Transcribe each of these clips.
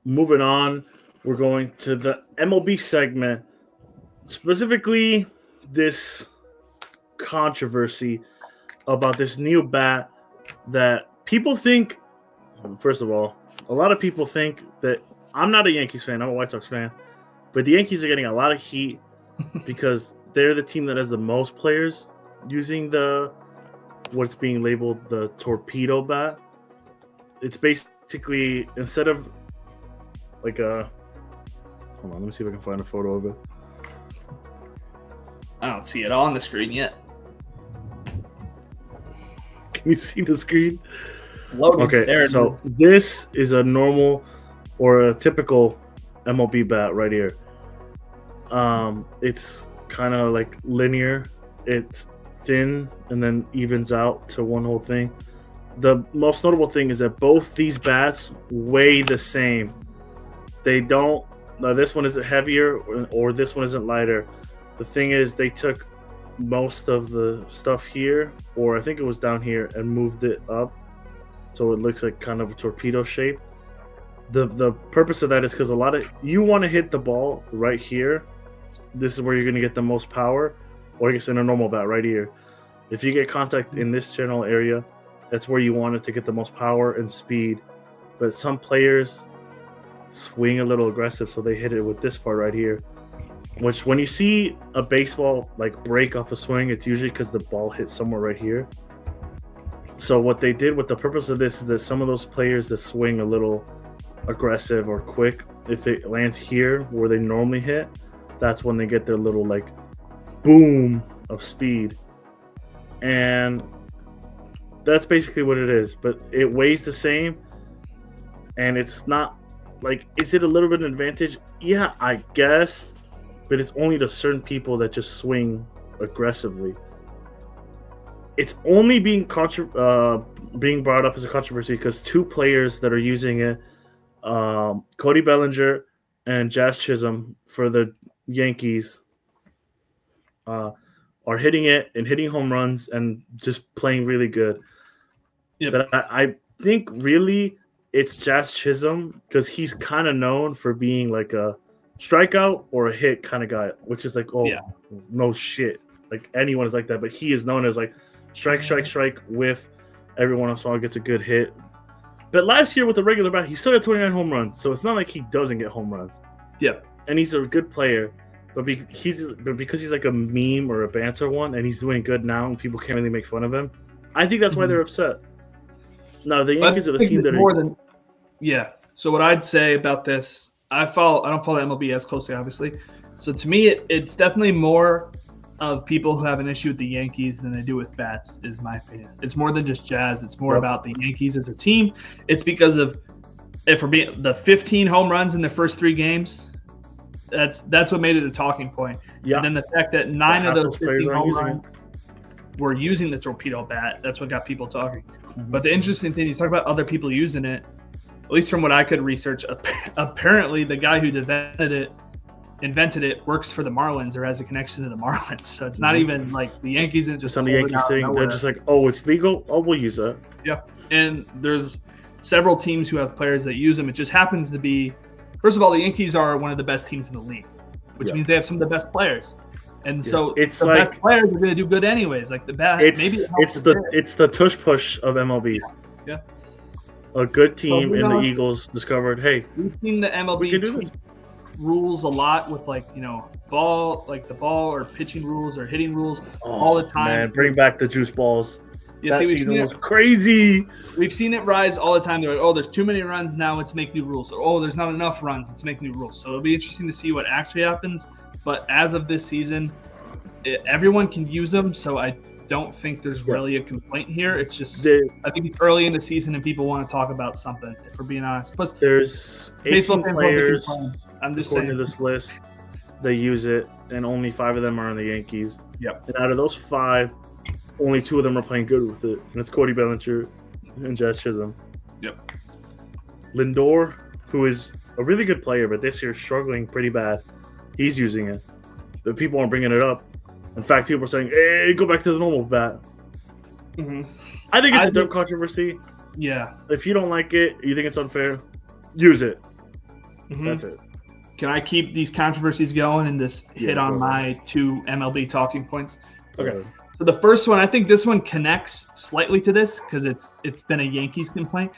moving on, we're going to the MLB segment. Specifically, this controversy about this new bat that people think, first of all, a lot of people think that I'm not a Yankees fan, I'm a White Sox fan, but the Yankees are getting a lot of heat because they're the team that has the most players using what's being labeled the Torpedo Bat. It's basically, instead of like a, hold on, let me see if I can find a photo of it. I don't see it on the screen yet. Can you see the screen? Loading. Okay, so this is a normal or a typical MLB bat right here. It's kind of like linear. It's thin and then evens out to one whole thing. The most notable thing is that both these bats weigh the same. They don't. This one isn't heavier or this one isn't lighter. The thing is, they took most of the stuff here, or I think it was down here, and moved it up so it looks like kind of a torpedo shape. The purpose of that is because you want to hit the ball right here. This is where you're going to get the most power, or I guess in a normal bat right here. If you get contact in this general area, that's where you want it to get the most power and speed. But some players swing a little aggressive, so they hit it with this part right here. Which, when you see a baseball like break off a swing, it's usually because the ball hit somewhere right here. So what they did with the purpose of this is that some of those players that swing a little aggressive or quick, if it lands here where they normally hit, that's when they get their little like boom of speed. And that's basically what it is. But it weighs the same, and it's not like, is it a little bit of an advantage? Yeah, I guess. But it's only to certain people that just swing aggressively. It's only being brought up as a controversy because two players that are using it, Cody Bellinger and Jazz Chisholm for the Yankees, are hitting it and hitting home runs and just playing really good. Yep. But I think really it's Jazz Chisholm because he's kind of known for being like a strikeout or a hit kind of guy, which is like, no shit. Like anyone is like that, but he is known as like strike, whiff. Every once in a while gets a good hit. But last year with the regular bat, he still had 29 home runs, so it's not like he doesn't get home runs. Yeah, and he's a good player, but because he's like a meme or a banter one, and he's doing good now, and people can't really make fun of him. I think that's why they're upset. No, the Yankees are the team that more than. Yeah. So what I'd say about this. I don't follow MLB as closely, obviously. So to me, it's definitely more of people who have an issue with the Yankees than they do with bats, is my opinion. It's more than just Jazz. It's more about the Yankees as a team. It's because of, if we're being, the 15 home runs in the first 3 games. That's what made it a talking point. Yeah. And then the fact that 9 of those 15 home runs were using the Torpedo Bat. That's what got people talking. Mm-hmm. But the interesting thing, he's talking about other people using it. At least from what I could research, apparently the guy who invented it works for the Marlins or has a connection to the Marlins. So it's not even like the Yankees and just on the Yankees thing. They're just like, oh, it's legal. Oh, we'll use that. Yeah, and there's several teams who have players that use them. It just happens to be, first of all, the Yankees are one of the best teams in the league, which means they have some of the best players. And so it's the like, best players are going to do good anyways. Like the best, it's the tush push of MLB. Yeah. A good team in the Eagles discovered, hey, we've seen the MLB rules a lot with the ball or pitching rules or hitting rules all the time. Man, bring back the juice balls. Yeah, that season was crazy. We've seen it rise all the time. They're like, oh, there's too many runs now, let's make new rules. Or, oh, there's not enough runs, let's make new rules. So it'll be interesting to see what actually happens. But as of this season, everyone can use them, so I don't think there's really a complaint here. It's just I think it's early in the season and people want to talk about something, if we're being honest. Plus, there's 18 players I'm just according to this list. They use it, and only 5 of them are on the Yankees. Yep. And out of those 5, only 2 of them are playing good with it, and it's Cody Bellinger and Jazz Chisholm. Yep. Lindor, who is a really good player, but this year struggling pretty bad, he's using it. The people aren't bringing it up. In fact, people are saying, hey, go back to the normal bat. Mm-hmm. I think it's a dumb controversy. Yeah. If you don't like it, you think it's unfair, use it. Mhm. That's it. Can I keep these controversies going and just hit Yeah, on go my 2 MLB talking points? Okay. ahead. So the first one, I think this one connects slightly to this because it's been a Yankees complaint.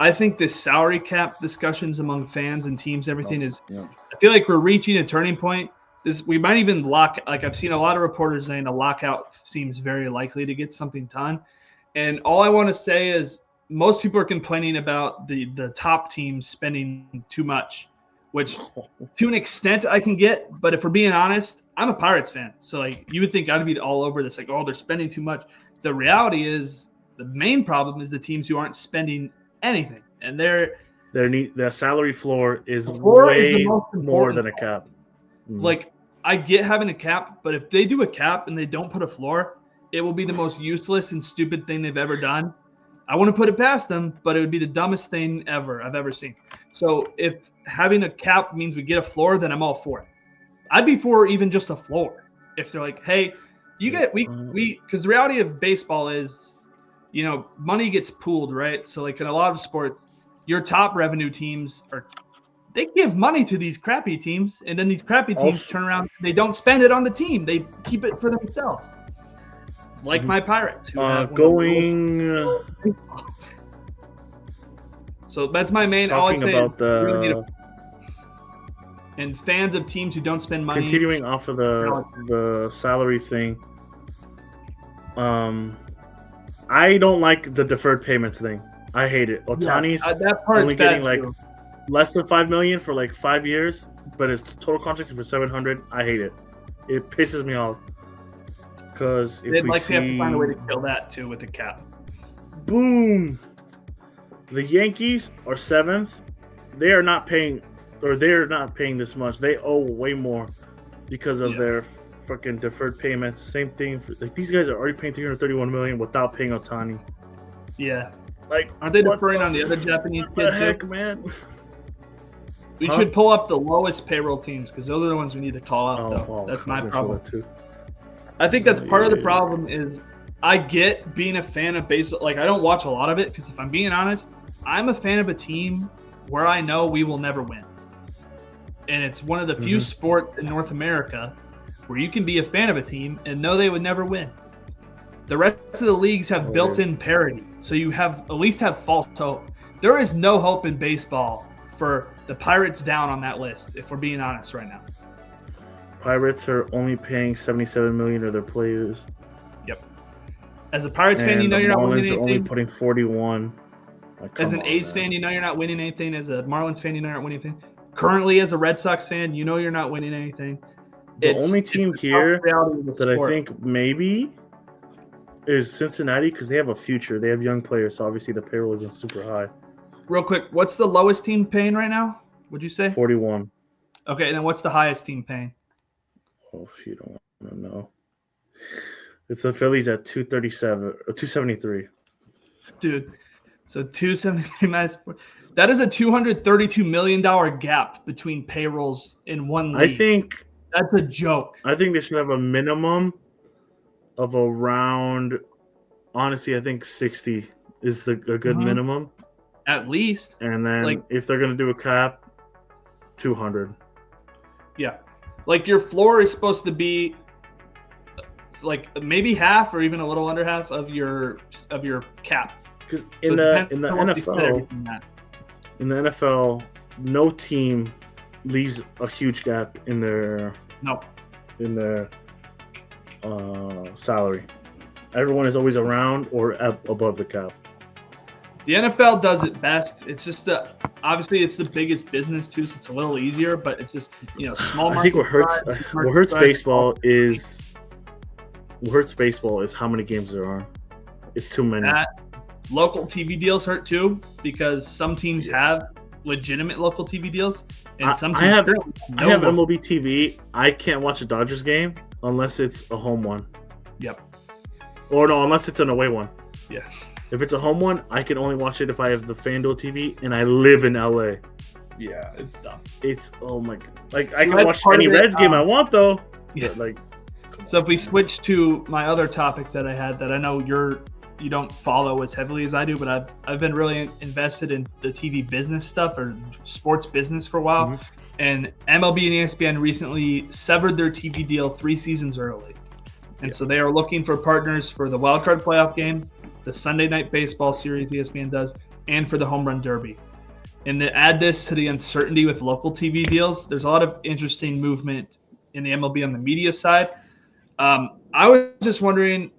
I think the salary cap discussions among fans and teams, everything is. Yeah. I feel like we're reaching a turning point. We might even lock. Like I've seen a lot of reporters saying a lockout seems very likely to get something done. And all I want to say is most people are complaining about the top teams spending too much, which to an extent I can get. But if we're being honest, I'm a Pirates fan, so like you would think I'd be all over this, like, oh, they're spending too much. The reality is the main problem is the teams who aren't spending anything, and their salary floor is floor is the way most more important than a cap. Like I get having a cap, but if they do a cap and they don't put a floor, it will be the most useless and stupid thing they've ever done. I wouldn't put it past them, but it would be the dumbest thing I've ever seen. So if having a cap means we get a floor, then I'm all for it. I'd be for even just a floor. If they're like, hey, you get we because the reality of baseball is, money gets pooled, right? So like in a lot of sports, your top revenue teams they give money to these crappy teams, and then these crappy teams turn around and they don't spend it on the team. They keep it for themselves. Like my Pirates. Who have So that's my main. All I'd say about and fans of teams who don't spend money. Continuing off of the salary thing, I don't like the deferred payments thing. I hate it. Ohtani's that part's only getting bad like too. less than $5 million for like 5 years, but his total contract is for $700. I hate it. It pisses me off because they'd have to find a way to kill that too with the cap. Boom. The Yankees are 7th. They're not paying this much. They owe way more because of their fucking deferred payments. Same thing. These guys are already paying $331 million without paying Ohtani. Yeah. Like, aren't they deferring on the other Japanese kids too? Man. We should pull up the lowest payroll teams because those are the ones we need to call out. That's my problem. I think that's part of the problem is I get being a fan of baseball. Like, I don't watch a lot of it because if I'm being honest, I'm a fan of a team where I know we will never win. And it's one of the few sports in North America where you can be a fan of a team and know they would never win. The rest of the leagues have built-in parity, so you at least have false hope. There is no hope in baseball for the Pirates down on that list, if we're being honest right now. Pirates are only paying $77 million of their players. Yep. As a Pirates fan, you know you're not winning anything. Are only putting 41. As an A's fan, you know you're not winning anything. As a Marlins fan, you know you're not winning anything. Currently, as a Red Sox fan, you know you're not winning anything. The only team here that I think maybe is Cincinnati because they have a future. They have young players, so obviously the payroll isn't super high. Real quick, what's the lowest team paying right now? Would you say 41? Okay, and then what's the highest team paying? Oh, if you don't want to know, it's the Phillies at 237 or 273. Dude, so 273 minus. That is a $232 million gap between payrolls in one league. I think that's a joke. I think they should have a minimum of around. Honestly, I think 60 is a good minimum. At least. And then if they're gonna do a cap, 200. Yeah, like your floor is supposed to be like maybe half or even a little under half of your cap. Because in the NFL, no team leaves a huge gap in their salary. Everyone is always around or above the cap. The NFL does it best. It's just obviously it's the biggest business too, so it's a little easier. But it's just small market. I think what hurts baseball is how many games there are. It's too many. Local TV deals hurt too because some teams have legitimate local TV deals, and some teams I have MLB TV. I can't watch a Dodgers game unless it's a home one. Yep. Or no, unless it's an away one. Yeah. If it's a home one, I can only watch it if I have the FanDuel TV and I live in LA. Yeah, it's dumb. It's oh my god! Like I can watch any Reds game I want though. Yeah. But, so if we switch to my other topic that I had that I know you're you don't follow as heavily as I do, but I've been really invested in the TV business stuff or sports business for a while. Mhm. And MLB and ESPN recently severed their TV deal 3 seasons early. And so they are looking for partners for the wild card playoff games, the Sunday night baseball series ESPN does, and for the home run derby. And to add this to the uncertainty with local TV deals, there's a lot of interesting movement in the MLB on the media side. I was just wondering,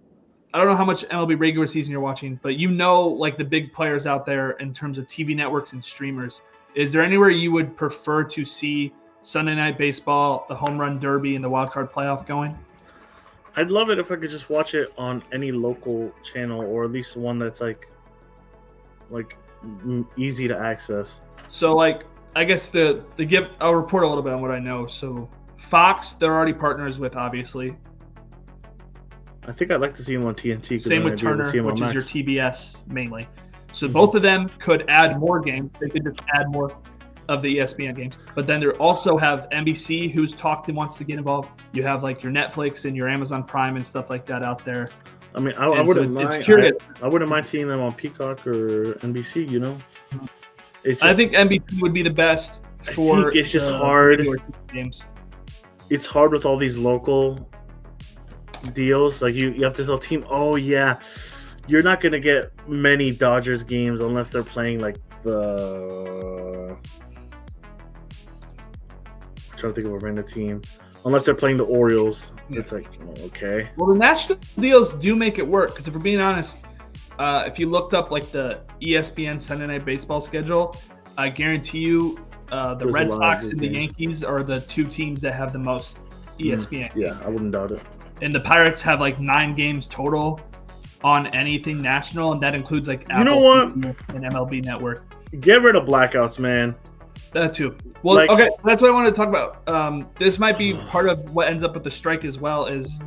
I don't know how much MLB regular season you're watching, but like the big players out there in terms of TV networks and streamers. Is there anywhere you would prefer to see Sunday night baseball, the home run derby, and the wild card playoff going? I'd love it if I could just watch it on any local channel, or at least one that's like easy to access. So I guess I'll report a little bit on what I know. So Fox, they're already partners with, obviously. I think I'd like to see him on TNT. Same with Turner, which is your TBS mainly. So both of them could add more games. They could just add more of the ESPN games. But then they also have NBC, who's talked and wants to get involved. You have like your Netflix and your Amazon Prime and stuff like that out there. I mean, I wouldn't mind. It's curious. I wouldn't mind seeing them on Peacock or NBC. You know, I think NBC would be the best for. I think it's just hard. Games. It's hard with all these local deals. Like you have to tell team, oh yeah, you're not gonna get many Dodgers games unless they're playing like the. I'm trying to think of a random team. Unless they're playing the Orioles, it's like, okay. Well, the national deals do make it work because if we're being honest, if you looked up like the ESPN Sunday Night Baseball schedule, I guarantee you the Red Sox and the Yankees are the 2 teams that have the most ESPN. Yeah, I wouldn't doubt it. And the Pirates have like 9 games total on anything national, and that includes like Apple TV and MLB Network. Get rid of blackouts, man. That too. Well, okay, that's what I wanted to talk about. This might be part of what ends up with the strike as well. Is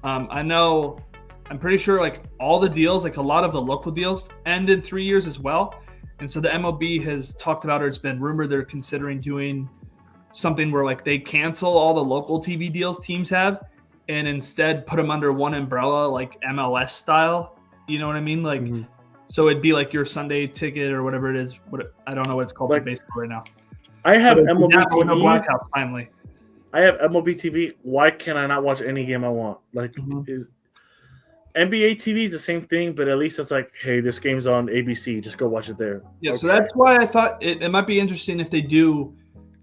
I'm pretty sure like all the deals, like a lot of the local deals, end in 3 years as well. And so the MLB has talked about, or it's been rumored they're considering doing something where like they cancel all the local TV deals teams have, and instead put them under one umbrella, like MLS style. You know what I mean? Like. Mm-hmm. So it'd be like your Sunday ticket or whatever it is. I don't know what it's called for baseball right now. I have MLB TV. No blackout, finally. I have MLB TV. Why can I not watch any game I want? Like, is NBA TV is the same thing, but at least it's like, hey, this game's on ABC. Just go watch it there. Yeah, okay. So that's why I thought it might be interesting if they do.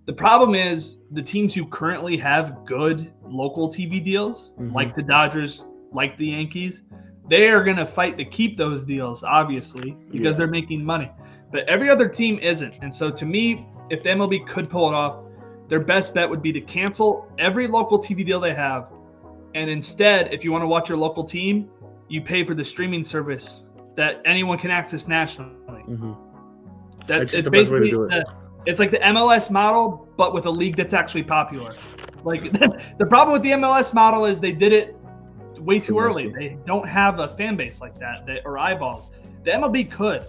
The problem is the teams who currently have good local TV deals, like the Dodgers, like the Yankees, they are going to fight to keep those deals, obviously, because they're making money. But every other team isn't. And so to me, if the MLB could pull it off, their best bet would be to cancel every local TV deal they have. And instead, if you want to watch your local team, you pay for the streaming service that anyone can access nationally. Mm-hmm. It's the best way to do it. It's like the MLS model, but with a league that's actually popular. Like the problem with the MLS model is they did it way too early. They don't have a fan base like that or eyeballs. The MLB could,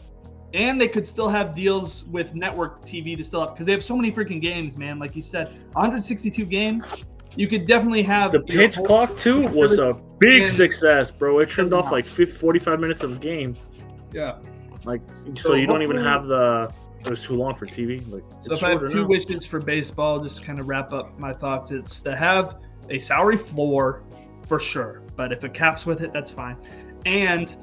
and they could still have deals with network TV to still have, because they have so many freaking games, man. Like you said, 162 games. You could definitely have the pitch clock too was a big success, bro. It trimmed off like 45 minutes of games. Yeah. Like so you don't even have the. It was too long for TV. Like so if I have 2 wishes for baseball, just to kind of wrap up my thoughts, it's to have a salary floor for sure. But if it caps with it, that's fine. And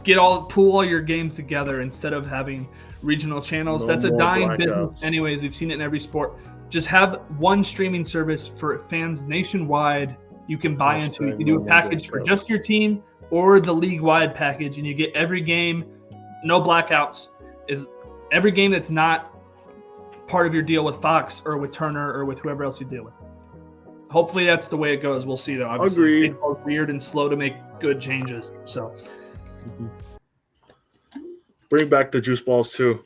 pool all your games together instead of having regional channels. That's a dying business anyways. We've seen it in every sport. Just have one streaming service for fans nationwide you can buy into. You can do a package for just your team or the league-wide package, and you get every game, no blackouts. Is every game that's not part of your deal with Fox or with Turner or with whoever else you deal with. Hopefully that's the way it goes. We'll see, though. Obviously, it's weird and slow to make good changes. So, bring back the juice balls too.